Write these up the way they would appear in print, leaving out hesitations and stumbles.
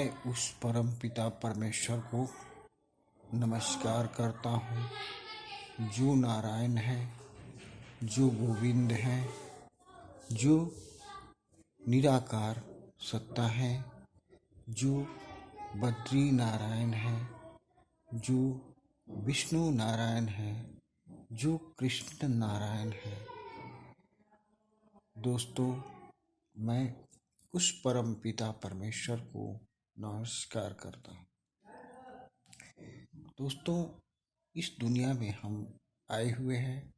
मैं उस परम पिता परमेश्वर को नमस्कार करता हूँ जो नारायण है, जो गोविंद है, जो निराकार सत्ता है, जो बद्री नारायण है, जो विष्णु नारायण है, जो कृष्ण नारायण है। दोस्तों, मैं उस परम पिता परमेश्वर को नमस्कार करता हूँ। दोस्तों, इस दुनिया में हम आए हुए हैं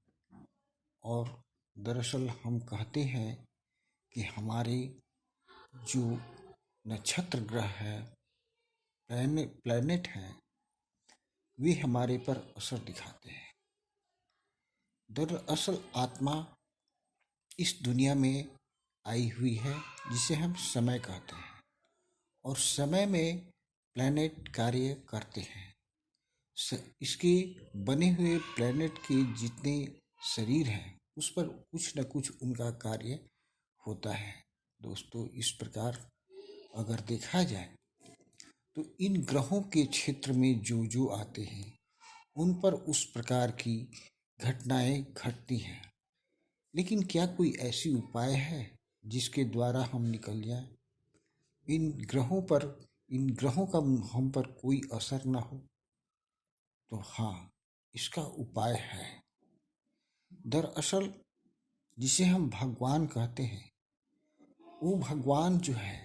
और दरअसल हम कहते हैं कि हमारे जो नक्षत्र ग्रह है, प्लैनेट हैं, वे हमारे पर असर दिखाते हैं। दरअसल आत्मा इस दुनिया में आई हुई है जिसे हम समय कहते हैं, और समय में प्लैनेट कार्य करते हैं। इसके बने हुए प्लैनेट के जितने शरीर हैं उस पर कुछ न कुछ उनका कार्य होता है। दोस्तों, इस प्रकार अगर देखा जाए तो इन ग्रहों के क्षेत्र में जो आते हैं उन पर उस प्रकार की घटनाएं घटती हैं। लेकिन क्या कोई ऐसी उपाय है जिसके द्वारा हम निकल जाएं? इन ग्रहों का हम पर कोई असर ना हो? तो हाँ, इसका उपाय है। दरअसल जिसे हम भगवान कहते हैं, वो भगवान जो है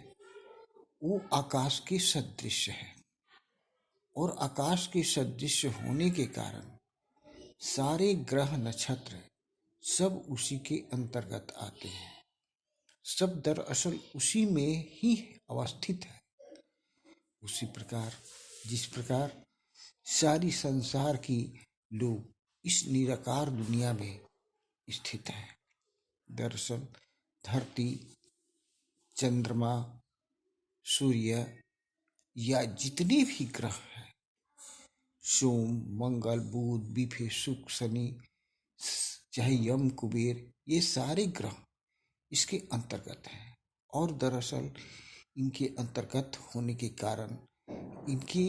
वो आकाश के सदृश है, और आकाश के सदृश होने के कारण सारे ग्रह नक्षत्र सब उसी के अंतर्गत आते हैं। सब दरअसल उसी में ही अवस्थित है। उसी प्रकार जिस प्रकार सारी संसार की लोग इस निराकार दुनिया में स्थित हैं। दरअसल धरती, चंद्रमा, सूर्य या जितने भी ग्रह हैं, सोम, मंगल, बुध, बिफे, शुक्र, शनि, चाहे यम, कुबेर, ये सारे ग्रह इसके अंतर्गत हैं। और दरअसल इनके अंतर्गत होने के कारण इनकी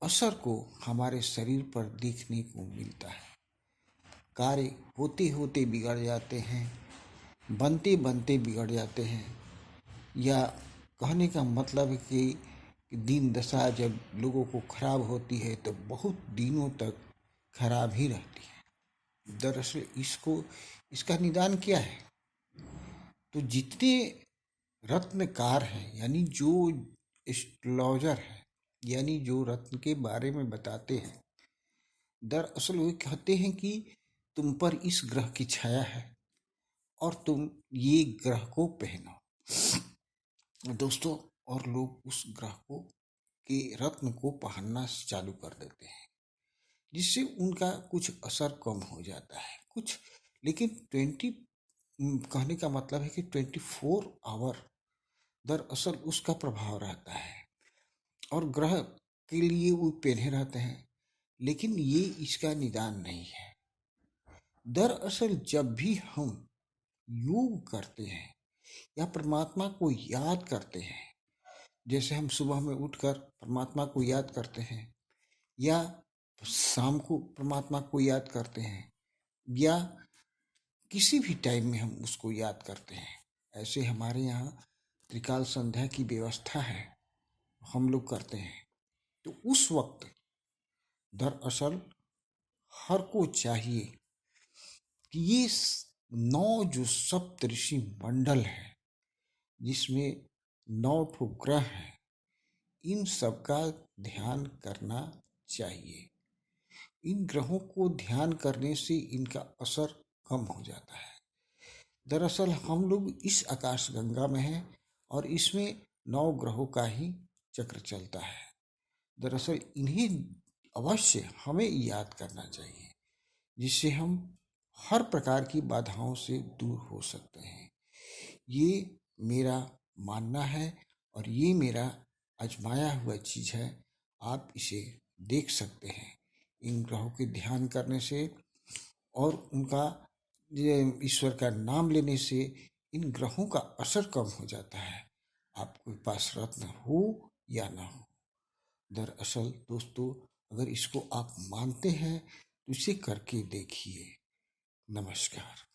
असर को हमारे शरीर पर देखने को मिलता है। कार्य होते होते बिगड़ जाते हैं, बनते बनते बिगड़ जाते हैं, या कहने का मतलब है कि दिन दशा जब लोगों को खराब होती है तो बहुत दिनों तक खराब ही रहती है। दरअसल इसका निदान क्या है? तो जितने रत्नकार हैं, यानी जो एस्ट्रोलॉजर है, यानी जो रत्न के बारे में बताते हैं, दरअसल वो कहते हैं कि तुम पर इस ग्रह की छाया है और तुम ये ग्रह को पहनो। दोस्तों, और लोग उस ग्रह को के रत्न को पहनना चालू कर देते हैं, जिससे उनका कुछ असर कम हो जाता है कुछ। लेकिन कहने का मतलब है कि 24 आवर दरअसल उसका प्रभाव रहता है, और ग्रह के लिए वो पहने रहते हैं, लेकिन ये इसका निदान नहीं है। दरअसल जब भी हम योग करते हैं या परमात्मा को याद करते हैं, जैसे हम सुबह में उठकर परमात्मा को याद करते हैं, या शाम को परमात्मा को याद करते हैं, या किसी भी टाइम में हम उसको याद करते हैं, ऐसे हमारे यहाँ त्रिकाल संध्या की व्यवस्था है, हम लोग करते हैं। तो उस वक्त दरअसल हर को चाहिए कि ये 9 जो सप्तऋषि मंडल है, जिसमें 9 ठो ग्रह हैं, इन सब का ध्यान करना चाहिए। इन ग्रहों को ध्यान करने से इनका असर कम हो जाता है। दरअसल हम लोग इस आकाश गंगा में हैं और इसमें 9 ग्रहों का ही चक्र चलता है। दरअसल इन्हें अवश्य हमें याद करना चाहिए, जिससे हम हर प्रकार की बाधाओं से दूर हो सकते हैं। ये मेरा मानना है और ये मेरा आजमाया हुआ चीज़ है। आप इसे देख सकते हैं। इन ग्रहों के ध्यान करने से और उनका ईश्वर का नाम लेने से इन ग्रहों का असर कम हो जाता है। आपके पास रत्न हो या ना हो। दरअसल दोस्तों, अगर इसको आप मानते हैं तो इसे करके देखिए। नमस्कार।